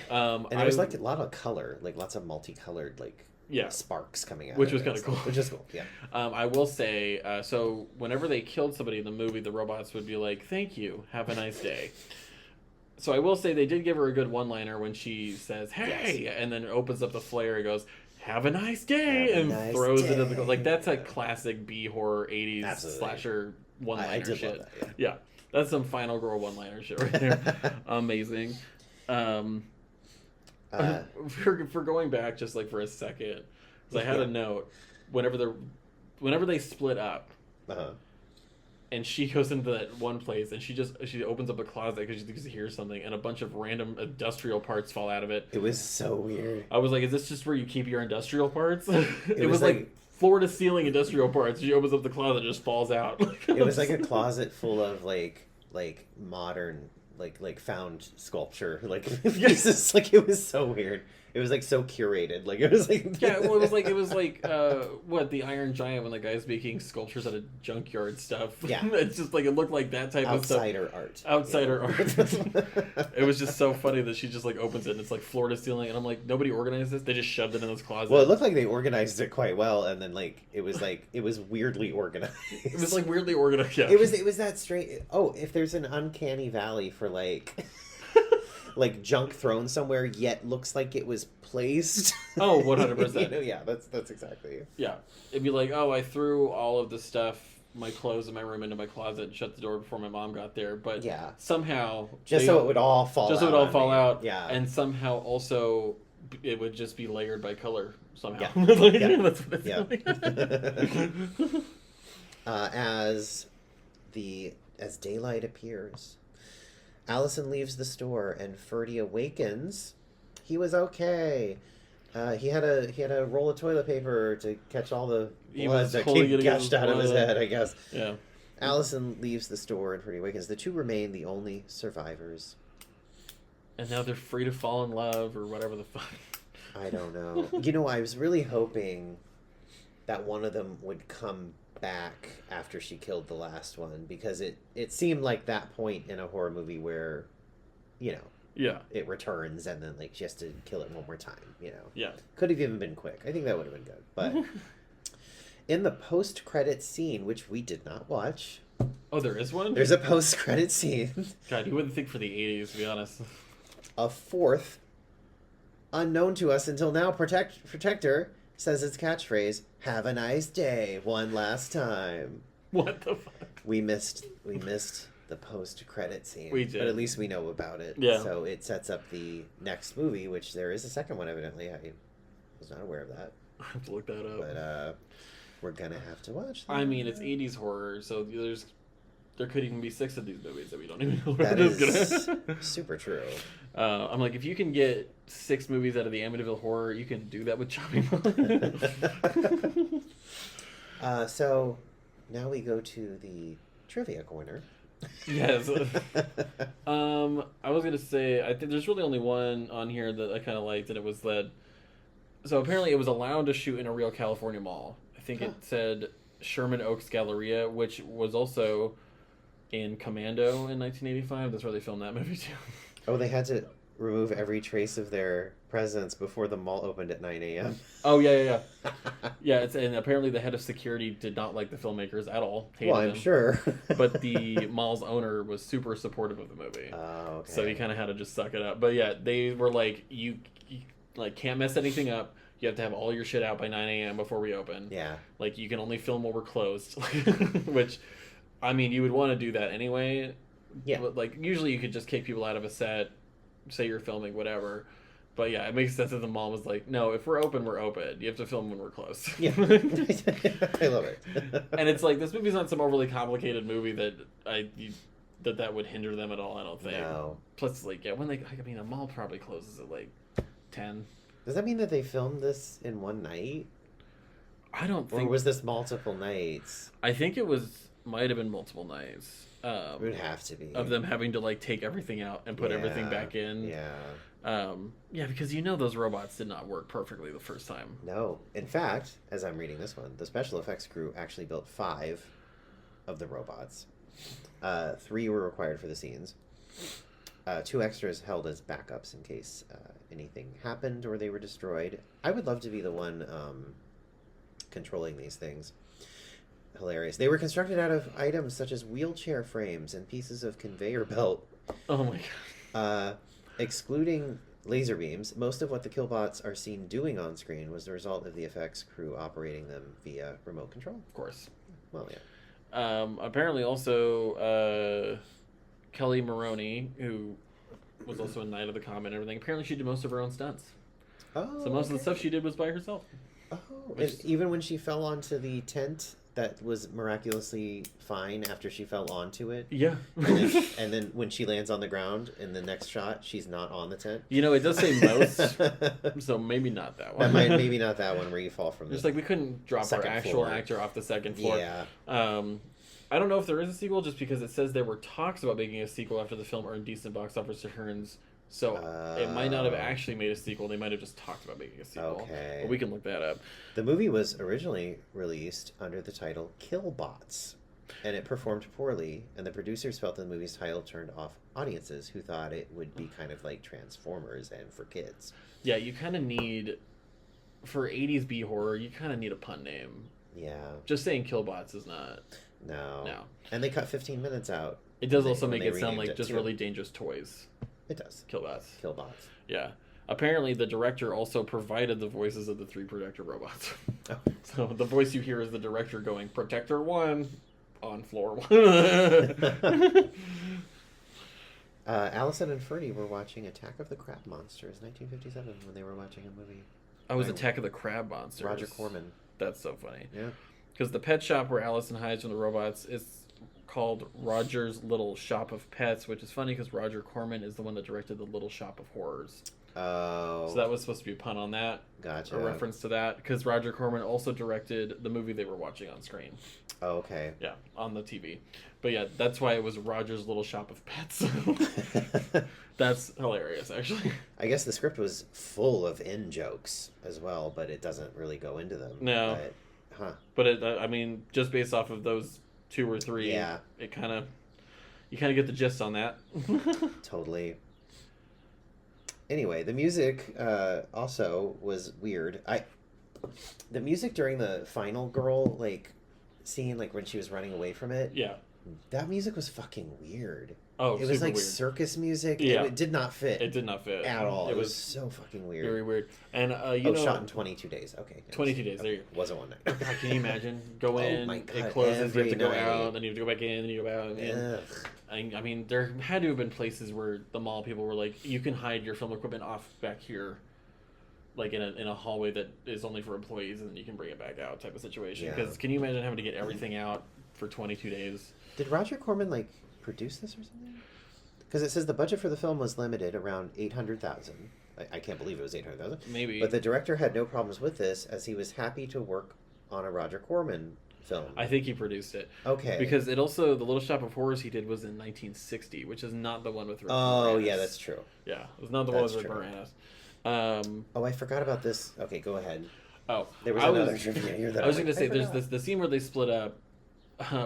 And there was like a lot of color, like lots of multicolored like sparks coming out, which was kind of cool. Which is cool. Yeah. I will say, so whenever they killed somebody in the movie, the robots would be like, "Thank you, have a nice day." So I will say they did give her a good one-liner when she says, "Hey," and then opens up the flare and goes, "Have a nice day," and throws it in the like. That's a classic B horror ¡80s slasher one-liner I did shit. love that, yeah, that's some Final Girl one-liner shit right there. Amazing. For going back just like for a second, because I had a note whenever they split up, and she goes into that one place and she opens up a closet because she thinks she hears something, and a bunch of random industrial parts fall out of it. It was so weird. I was like, is this just where you keep your industrial parts? It was like floor to ceiling industrial parts. She opens up the closet and just falls out. It was like a closet full of like modern like found sculpture, like pieces. Like it was so weird. It was like so curated. Like it was like well, it was like what, the Iron Giant, when the guy's making sculptures out of junkyard stuff. Yeah, it's just like it looked like that type of stuff. Outsider art. It was just so funny that she just like opens it and it's like floor to ceiling, and I'm like, nobody organized this. They just shoved it in this closet. Well, it looked like they organized it quite well, and then like it was weirdly organized. It was like weirdly organized. Yeah. It was that straight. Oh, if there's an uncanny valley for like. Like junk thrown somewhere, yet looks like it was placed. Oh, 100%. You know, yeah, that's exactly it. Yeah, it'd be like, oh, I threw all of the stuff, my clothes in my room, into my closet and shut the door before my mom got there. But somehow, so it would all fall out. Yeah, and somehow also it would just be layered by color somehow. Yeah. That's what it's like. As daylight appears, Allison leaves the store and Ferdy awakens. He was okay. He had a roll of toilet paper to catch all the blood that came gushed out of his head, I guess. Yeah. Allison leaves the store and Ferdy awakens. The two remain the only survivors. And now they're free to fall in love or whatever the fuck. I don't know. You know, I was really hoping that one of them would come back after she killed the last one, because it seemed like that point in a horror movie where, you know, it returns and then like she has to kill it one more time, you know. Yeah. Could have even been quick. I think that would have been good. But in the post-credit scene, which we did not watch. Oh, there is one? There's a post-credit scene. God, you wouldn't think for the 80s, to be honest. A fourth, unknown to us until now, Protector says its catchphrase, "Have a nice day, one last time." What the fuck? We missed the post-credit scene. We did. But at least we know about it. Yeah. So it sets up the next movie, which there is a second one, evidently. I was not aware of that. I have to look that up. But we're going to have to watch that. I mean, it's 80s horror, so there could even be 6 of these movies that we don't even know that is super true. I'm like, if you can get 6 movies out of the Amityville Horror, you can do that with Chopping Mall. So now we go to the trivia corner. Yes. I was going to say, I think there's really only one on here that I kind of liked, and it was that... So apparently it was allowed to shoot in a real California mall. I think it said Sherman Oaks Galleria, which was also in Commando in 1985. That's where they filmed that movie, too. Oh, they had to remove every trace of their presence before the mall opened at 9 a.m. Oh yeah. Yeah, and apparently the head of security did not like the filmmakers at all. Hated Well, I'm them. sure. But the mall's owner was super supportive of the movie. Oh, okay. So he kind of had to just suck it up. But yeah, they were like, you like can't mess anything up. You have to have all your shit out by 9 a.m. before we open. Yeah. Like, you can only film while we're closed. Which, I mean, you would want to do that anyway. Yeah. But, like, usually you could just kick people out of a set, say you're filming, whatever. But yeah, it makes sense that the mall was like, no, if we're open, we're open. You have to film when we're closed. Yeah. I love it. And it's like, this movie's not some overly complicated movie that that would hinder them at all, I don't think. No. Plus, like, yeah, when they, I mean, a mall probably closes at like 10. Does that mean that they filmed this in one night? I don't think. Or was this multiple nights? I think might have been multiple nights. It would have to be. Of them having to like take everything out and put everything back in. Yeah. Yeah, because those robots did not work perfectly the first time. No. In fact, as I'm reading this one, the special effects crew actually built 5 of the robots. 3 were required for the scenes. 2 extras held as backups in case anything happened or they were destroyed. I would love to be the one controlling these things. Hilarious. They were constructed out of items such as wheelchair frames and pieces of conveyor belt. Oh my god. Excluding laser beams, most of what the killbots are seen doing on screen was the result of the effects crew operating them via remote control. Of course. Well, yeah. Apparently also Kelly Maroney, who was also a Knight of the Comet and everything, apparently she did most of her own stunts. Oh, so most of the stuff she did was by herself. Oh, and even when she fell onto the tent, that was miraculously fine after she fell onto it. Yeah. and then when she lands on the ground in the next shot, she's not on the tent. You know, it does say most, so maybe not that one. Maybe not that one where you fall from. Just like we couldn't drop our actual actor off the second floor. Yeah. I don't know if there is a sequel, just because it says there were talks about making a sequel after the film earned decent box office returns. So it might not have actually made a sequel. They might have just talked about making a sequel. Okay. But we can look that up. The movie was originally released under the title Killbots, and it performed poorly, and the producers felt the movie's title turned off audiences who thought it would be kind of like Transformers and for kids. Yeah, you kind of need, for 80s B-horror, you kind of need a pun name. Yeah. Just saying Killbots is not. No. No. And they cut 15 minutes out. It does also make it sound like just really dangerous toys. It does. Killbots. Killbots. Yeah. Apparently, the director also provided the voices of the 3 Protector robots. Oh. So the voice you hear is the director going, Protector 1 on floor 1. Allison and Ferdy were watching Attack of the Crab Monsters, 1957, when they were watching a movie. Oh, it was Attack of the Crab Monsters. Roger Corman. That's so funny. Yeah. Because the pet shop where Allison hides from the robots is called Roger's Little Shop of Pets, which is funny because Roger Corman is the one that directed The Little Shop of Horrors. Oh. So that was supposed to be a pun on that. Gotcha. A reference to that, because Roger Corman also directed the movie they were watching on screen. Oh, okay. Yeah, on the TV. But yeah, that's why it was Roger's Little Shop of Pets. That's hilarious, actually. I guess the script was full of in-jokes as well, but it doesn't really go into them. No. But, I mean, just based off of those 2 or 3, yeah, you kind of get the gist on that. Totally. Anyway, the music also was weird. The music during the final girl scene, like when she was running away from it. Yeah. That music was fucking weird. Oh, it was like weird. Circus music. Yeah. It did not fit. It did not fit at all. It was so fucking weird. Very weird. And shot in 22 days. Okay. 22 days. There you go. Wasn't one night. God, can you imagine? Go in, my God, it closes, you have to go night. out, then you have to go back in, then you go out. And I mean, there had to have been places where the mall people were like, you can hide your film equipment off back here, like in a hallway that is only for employees, and then you can bring it back out type of situation. Because can you imagine having to get everything out for 22 days? Did Roger Corman produce this or something? Because it says the budget for the film was limited around $800,000. I can't believe it was $800,000. Maybe. But the director had no problems with this, as he was happy to work on a Roger Corman film. I think he produced it. Okay. Because it also, the Little Shop of Horrors he did was in 1960, which is not the one with Rick Oh, Moranis. Yeah, that's true. Yeah, it was not the one with Rick Moranis. I forgot about this. Okay, go ahead. Oh, there was another trivia here that I was going to say, there's the scene where they split up.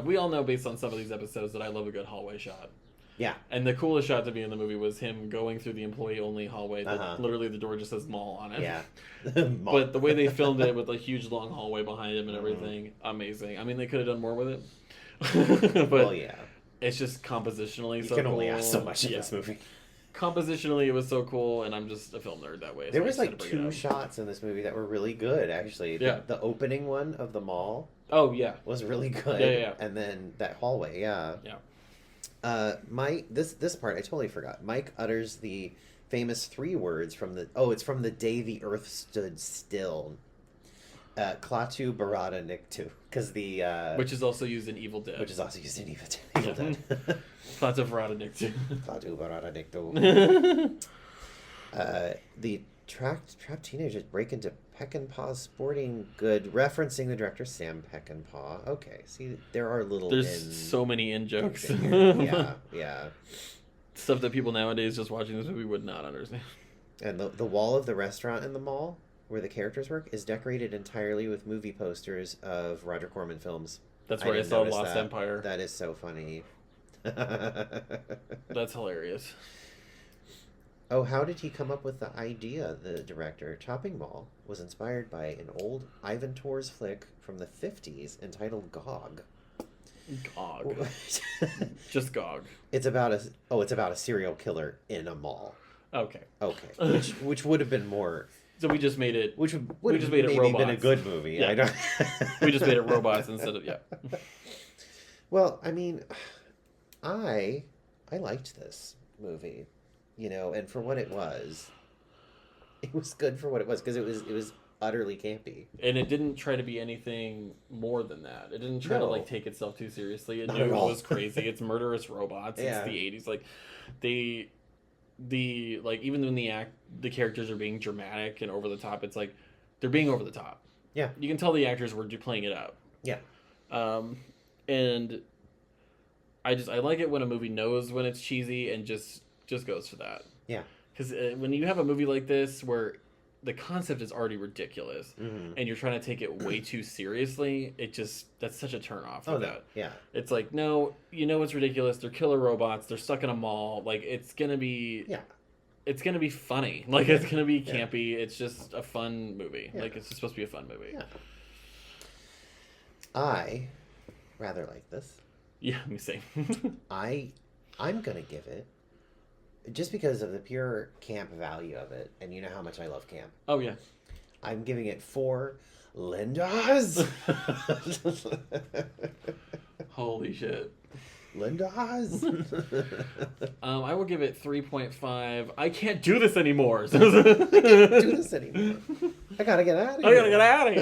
We all know, based on some of these episodes, that I love a good hallway shot. Yeah. And the coolest shot to me in the movie was him going through the employee-only hallway. Uh-huh. Literally, the door just says mall on it. Yeah. But the way they filmed it with a huge long hallway behind him and everything, amazing. I mean, they could have done more with it. But well, yeah. it's just compositionally You so can cool. only ask so much in this movie. Compositionally, it was so cool, and I'm just a film nerd that way. So There I was just had like to bring it 2 up. shots in this movie that were really good, actually. Yeah. The opening one of the mall Oh, yeah. was really good. Yeah. And then that hallway, yeah. Yeah. This part I totally forgot. Mike utters the famous 3 words from the it's from the day the earth stood still. Klaatu Barada Niktu, because the Which is also used in Evil Dead. which is also used in Evil Dead. Lots of Rodenick Klaatu Barada Niktu. The trapped teenagers break into Peckinpah's sporting good, referencing the director Sam Peckinpah. Okay, see, there are little. There's so many in jokes. Yeah. Stuff that people nowadays just watching this movie would not understand. And the wall of the restaurant in the mall where the characters work is decorated entirely with movie posters of Roger Corman films. That's where I didn't saw notice Lost that. Empire. That is so funny. That's hilarious. Oh, how did he come up with the idea, the director? Chopping Mall was inspired by an old Ivan Tors flick from the 50s entitled Gog. Gog. Just Gog. It's about a serial killer in a mall. Okay. Okay. Which would have been more. So we just made it. Which would we just made it maybe robots. been a good movie. Yeah. I don't. We just made it robots instead of Well, I mean, I liked this movie, and for what it was good for what it was, because it was utterly campy. And it didn't try to be anything more than that. It didn't try to No. take itself too seriously. It Not knew at it all. was crazy. It's murderous robots. Yeah. It's the 80s. Like even when the characters are being dramatic and over the top, it's like they're being over the top. Yeah. You can tell the actors were playing it up. Yeah. And I like it when a movie knows when it's cheesy and just goes for that. Yeah. Because when you have a movie like this where the concept is already ridiculous and you're trying to take it way too seriously, that's such a turnoff. Oh, no. Yeah. It's like, no, it's ridiculous. They're killer robots. They're stuck in a mall. Like, it's going to be... Yeah. It's going to be funny. Like, it's going to be campy. It's just a fun movie. Yeah. Like, it's just supposed to be a fun movie. Yeah. I rather like this. Yeah, me same. I'm going to give it, just because of the pure camp value of it, and you know how much I love camp. Oh, yeah. I'm giving it 4 Lindas. Holy shit. Lindas. I will give it 3.5. I can't do this anymore. I can't do this anymore. I gotta get out of here. I gotta get out of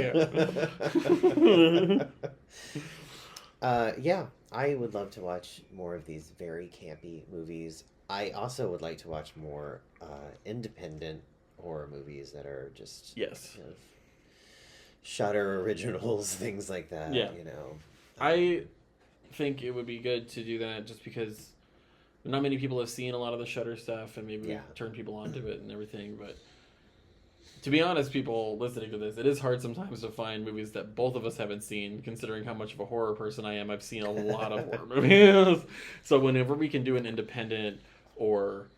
here. Yeah, I would love to watch more of these very campy movies. I also would like to watch more independent horror movies that are just Yes. Shudder originals, things like that. Yeah. I think it would be good to do that just because not many people have seen a lot of the Shudder stuff, and maybe turn people onto it and everything. But to be honest, people listening to this, it is hard sometimes to find movies that both of us haven't seen, considering how much of a horror person I am. I've seen a lot of horror movies. So whenever we can do an independent or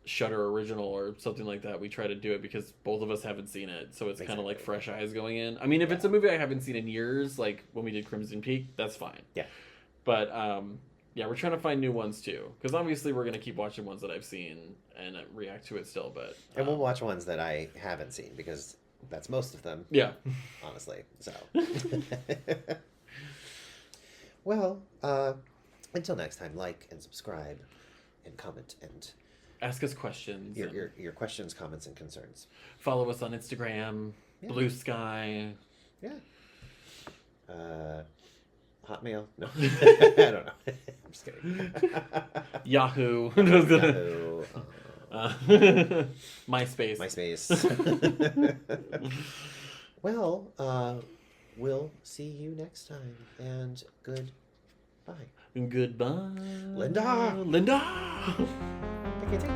Shudder original or something like that, we try to do it because both of us haven't seen it. So it's kind of like fresh eyes going in. I mean, if it's a movie I haven't seen in years, like when we did Crimson Peak, that's fine. Yeah. But we're trying to find new ones too, because obviously we're gonna keep watching ones that I've seen and react to it still. But And we'll watch ones that I haven't seen, because that's most of them. Yeah. Honestly. So. Well, until next time, like and subscribe and comment and Ask us questions. your questions, comments, and concerns. Follow us on Instagram, Blue Sky. Yeah. Hotmail? No. I don't know. I'm just kidding. Yahoo. Yahoo. MySpace. MySpace. Well, we'll see you next time, and goodbye. Goodbye. Linda! Linda! I can't take